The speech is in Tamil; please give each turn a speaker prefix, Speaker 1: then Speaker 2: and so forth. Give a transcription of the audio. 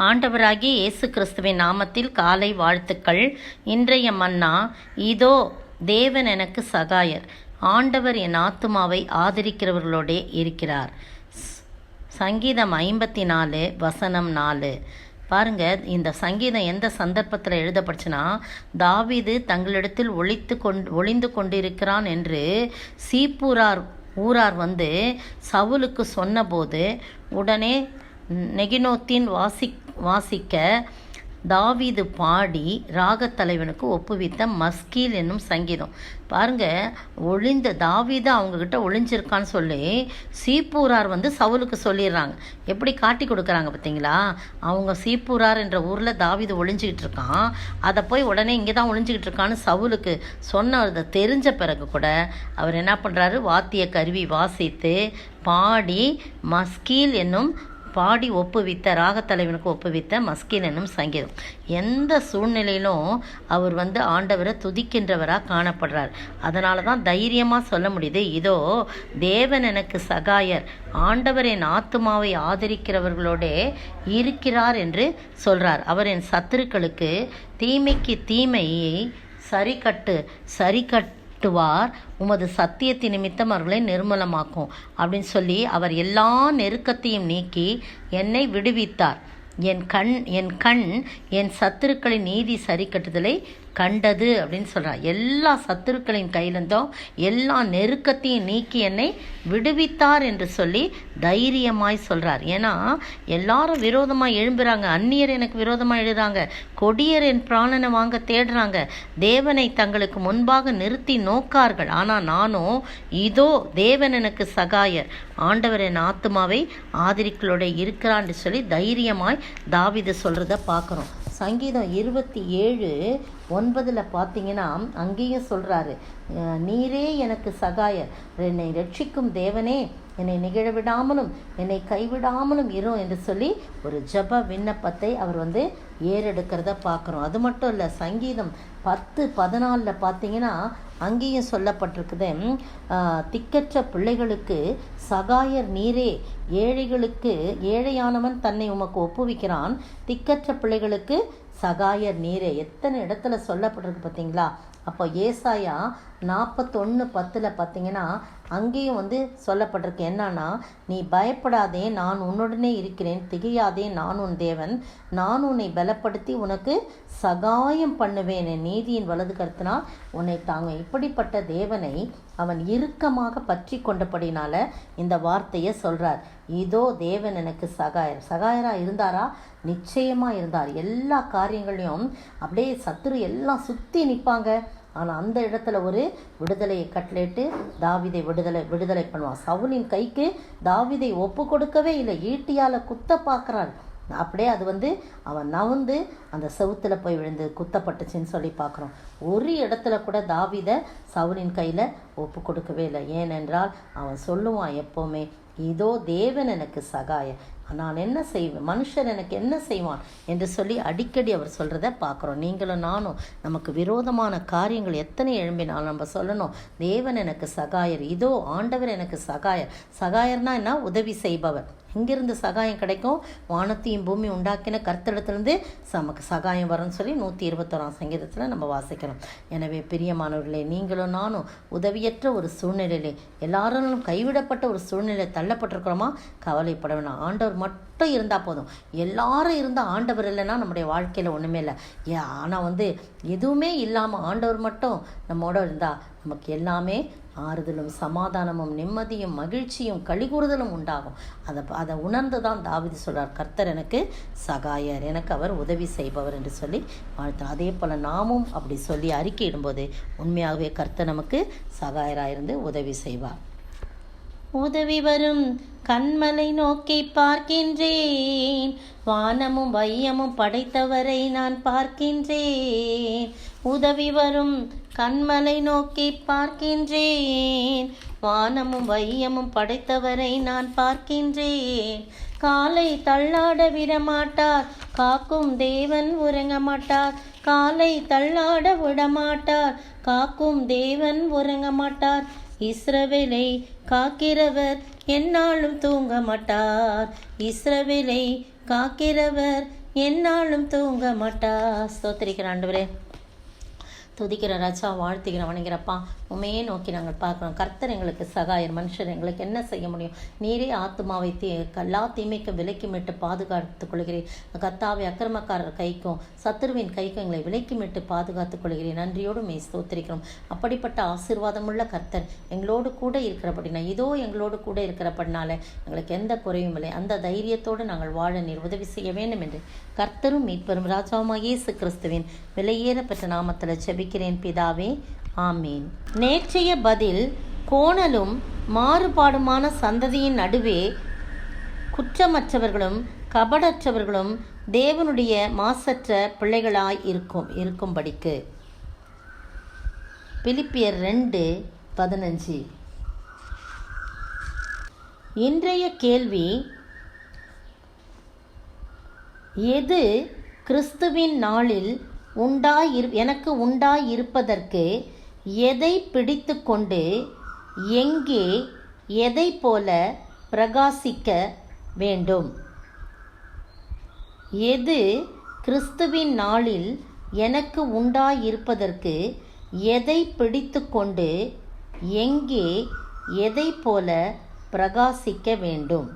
Speaker 1: ஆண்டவராகிய இயேசு கிறிஸ்துவின் நாமத்தில் காலை வாழ்த்துக்கள். இன்றைய மன்னா, இதோ தேவன் எனக்கு சகாயர், ஆண்டவர் என் ஆத்துமாவை ஆதரிக்கிறவர்களோடே இருக்கிறார். சங்கீதம் 54 வசனம் 4. பாருங்க, இந்த சங்கீதம் எந்த சந்தர்ப்பத்தில் எழுதப்பட்டுச்சுன்னா, தாவீது தங்களிடத்தில் ஒளிந்து கொண்டிருக்கிறான் என்று சீப்பூரார் ஊரார் சவுலுக்கு சொன்னபோது உடனே நெகினோத்தின் வாசிக்க தாவீது பாடி ராகத்தலைவனுக்கு ஒப்புவித்த மஸ்கீல் என்னும் சங்கீதம். பாருங்க, தாவீது அவங்கக்கிட்ட ஒளிஞ்சிருக்கான்னு சொல்லி சீப்பூரார் சவுலுக்கு சொல்லிடுறாங்க. எப்படி காட்டி கொடுக்குறாங்க பார்த்தீங்களா? அவங்க சீப்பூரார் என்ற ஊரில் தாவீது ஒளிஞ்சிக்கிட்டு இருக்கான், அதை போய் உடனே இங்கே தான் ஒளிஞ்சிக்கிட்டு இருக்கான்னு சவுலுக்கு சொன்னதை தெரிஞ்ச பிறகு கூட அவர் என்ன பண்ணுறாரு, வாத்திய கருவி வாசித்து பாடி மஸ்கீல் என்னும் பாடி ஒப்புவித்த ராகத்தலைவனுக்கு ஒப்புவித்த மஸ்கீல் என்னும் சங்கீதம். எந்த சூழ்நிலையிலும் அவர் ஆண்டவரை துதிக்கின்றவராக காணப்படுறார். அதனால தான் தைரியமாக சொல்ல முடியுது, இதோ தேவன் எனக்கு சகாயர், ஆண்டவர் என் ஆத்துமாவை ஆதரிக்கிறவர்களோடே இருக்கிறார் என்று சொல்கிறார். அவர் என் சத்துருக்களுக்கு தீமைக்கு தீமையை சரிக்கட்டுவார், உமது சத்தியத்தின் நிமித்தம் அவர்களை நிர்மூலமாக்கும் அப்படின்னு சொல்லி அவர் எல்லா நெருக்கத்தையும் நீக்கி என்னை விடுவித்தார். என் கண் என் சத்துருக்களின் நீதி சரி கட்டுதலை கண்டது அப்படின்னு சொல்கிறார். எல்லா சத்துருக்களின் கையிலிருந்தும் எல்லா நெருக்கத்தையும் நீக்கி என்னை விடுவித்தார் என்று சொல்லி தைரியமாய் சொல்கிறார். ஏன்னா எல்லாரும் விரோதமாக எழும்புறாங்க, அந்நியர் எனக்கு விரோதமாக எழுதுறாங்க, கொடியர் என் பிராணனை வாங்க தேடுறாங்க, தேவனை தங்களுக்கு முன்பாக நிறுத்தி நோக்கார்கள். ஆனால் நானும் இதோ தேவன் எனக்கு சகாயர், ஆண்டவர் என் ஆத்துமாவை ஆதரிகளோட இருக்கிறான்னு சொல்லி தைரியமாய் தாவீது சொல்கிறத பார்க்குறோம். சங்கீதம் 27:9 பார்த்தீங்கன்னா அங்கேயும் சொல்கிறாரு, நீரே எனக்கு சகாயர், என்னை ரட்சிக்கும் தேவனே, என்னை நிகழவிடாமலும் என்னை கைவிடாமலும் இரும் என்று சொல்லி ஒரு ஜப விண்ணப்பத்தை அவர் ஏறெடுக்கிறத பார்க்குறோம். அது மட்டும் இல்லை, சங்கீதம் 10:14 பார்த்தீங்கன்னா அங்கேயும் சொல்லப்பட்டிருக்குது, திக்கற்ற பிள்ளைகளுக்கு சகாயர் நீரே, ஏழையானவன் தன்னை உமக்கு ஒப்புவிக்கிறான், திக்கற்ற பிள்ளைகளுக்கு சகாயர் நீரே. எத்தனை இடத்துல சொல்லப்பட்டிருக்கு பார்த்தீங்களா? அப்போ ஏசாயா 41:10 பார்த்தீங்கன்னா அங்கேயும் சொல்லப்பட்டிருக்கு என்னன்னா, நீ பயப்படாதே, நான் உன்னுடனே இருக்கிறேன், திகையாதே, நான் உன் தேவன், நான் உன்னை பலப்படுத்தி உனக்கு சகாயம் பண்ணுவேன், என் நீதியின் வலது கருத்தினால் உன்னை தாங்க. இப்படிப்பட்ட தேவனை அவன் இறுக்கமாக பற்றி கொண்டபடினால இந்த வார்த்தையை சொல்கிறார். இதோ தேவன் எனக்கு சகாயராக இருந்தாரா? நிச்சயமாக இருந்தார். எல்லா காரியங்களையும் அப்படியே சத்துரு எல்லாம் சுற்றி நிற்பாங்க. ஆனால் அந்த இடத்துல ஒரு விடுதலையை கட்டளையிட்டு தாவீதை விடுதலை பண்ணுவான். சவுலின் கைக்கு தாவீதை ஒப்பு கொடுக்கவே இல்லை, ஈட்டியால் குத்த பார்க்குறான். அப்படியே அது அவன் நவுந்து அந்த செவுத்தில் போய் விழுந்து குத்தப்பட்டுச்சின்னு சொல்லி பார்க்குறோம். ஒரு இடத்துல கூட தாவீதை சவுலின் கையில் ஒப்பு கொடுக்கவே இல்லை. ஏனென்றால் அவன் சொல்லுவான் எப்போவுமே, இதோ தேவன் எனக்கு சகாயர், நான் என்ன செய்வேன், மனுஷன் எனக்கு என்ன செய்வான் என்று சொல்லி அடிக்கடி அவர் சொல்கிறத பார்க்குறோம். நீங்களும் நானும் நமக்கு விரோதமான காரியங்கள் எத்தனை எழும்பினாலும் நம்ம சொல்லணும், தேவன் எனக்கு சகாயர், இதோ ஆண்டவர் எனக்கு சகாயர்னா என்ன? உதவி செய்பவர். எங்கிருந்து சகாயம் கிடைக்கும்? வானத்தையும் பூமி உண்டாக்கின கர்த்தரிடத்திலிருந்து நமக்கு சகாயம் வரும்னு சொல்லி 121 சங்கீதத்தில் நம்ம வாசிக்கிறோம். எனவே பிரியமானவர்களே, நீங்களும் நானும் உதவியற்ற ஒரு சூழ்நிலையிலே, எல்லாரும் கைவிடப்பட்ட ஒரு சூழ்நிலை தள்ளப்பட்டிருக்கிறோமா? கவலைப்பட வேணாம். ஆண்டவர் மட்டும் இருந்தால் போதும். எல்லாரும் இருந்தால் ஆண்டவர் இல்லைன்னா நம்முடைய வாழ்க்கையில் ஒன்றுமே இல்லை. ஆனால் எதுவுமே இல்லாமல் ஆண்டவர் மட்டும் நம்மோட இருந்தால் நமக்கு எல்லாமே ஆறுதலும் சமாதானமும் நிம்மதியும் மகிழ்ச்சியும் களிகூறுதலும் உண்டாகும். அதை உணர்ந்து தான் தாவீது சொல்கிறார், கர்த்தர் எனக்கு சகாயர், எனக்கு அவர் உதவி செய்பவர் என்று சொல்லி வாழ்த்தார். அதே போல் நாமும் அப்படி சொல்லி அறிக்கையிடும்போது உண்மையாகவே கர்த்தர் நமக்கு சகாயராயிருந்து உதவி செய்வார். உதவி வரும் கண்மலை நோக்கி பார்க்கின்றேன், வானமும் வையமும் படைத்தவரை நான் பார்க்கின்றேன். உதவி வரும் கண்மலை நோக்கி பார்க்கின்றேன், வானமும் வையமும் படைத்தவரை நான் பார்க்கின்றேன். காலை தள்ளாட விடமாட்டார், காக்கும் தேவன் உறங்க மாட்டார், காலை தள்ளாட விடமாட்டார், காக்கும் தேவன் உறங்க மாட்டார். இஸ்ரவேலை காக்கிறவர் எந்நாளும் தூங்க மாட்டார், இஸ்ரவேலை காக்கிறவர் என்னாலும் தூங்க மாட்டா. ஸ்தோத்திரிக்கிற ஆண்டவரே, துதிக்கிற ராஜா, வாழ்த்துக்கிற வணங்கிறப்பா. உண்மையே நோக்கி நாங்கள் பார்க்குறோம். கர்த்தர் எங்களுக்கு சகாயர். மனுஷர் எங்களுக்கு என்ன செய்ய முடியும்? நீரே ஆத்துமாவை எல்லா தீமைக்கும் விலக்கி மீட்டு பாதுகாத்துக் கொள்கிறேன். கர்த்தாவை அக்கிரமக்காரர் கைக்கும் சத்துருவின் கைக்கும் எங்களை விலக்கி மீட்டு பாதுகாத்துக் கொள்கிறேன். நன்றியோடு மே ஸ்தோத்திரிக்கிறோம். அப்படிப்பட்ட ஆசீர்வாதமுள்ள கர்த்தர் எங்களோடு கூட இருக்கிறபடினா, இதோ எங்களோடு கூட இருக்கிறபடினால எங்களுக்கு எந்த குறையும் இல்லை. அந்த தைரியத்தோடு நாங்கள் வாழ நீர் உதவி செய்ய வேண்டும் என்று கர்த்தரும் மீட்பெரும் ராஜாவுமாகிய இயேசு கிறிஸ்துவின் விலையேற பெற்ற நாமத்தில் ஜெபிக்கிறேன் பிதாவே, ஆமீன். நேற்றைய பதில்: கோணலும் மாறுபாடுமான சந்ததியின் நடுவே குற்றமற்றவர்களும் கபடற்றவர்களும் தேவனுடைய மாசற்ற பிள்ளைகளாய் இருக்கும்படிக்கு. பிலிப்பியர் 2:15. இன்றைய கேள்வி: எது கிறிஸ்துவின் நாளில் எனக்கு உண்டாயிருப்பதற்கு எதை பிடித்து கொண்டு எங்கே எதை போல பிரகாசிக்க வேண்டும்? எது கிறிஸ்துவின் நாளில் எனக்கு உண்டாயிருப்பதற்கு எதை பிடித்து கொண்டு எங்கே எதை போல பிரகாசிக்க வேண்டும்?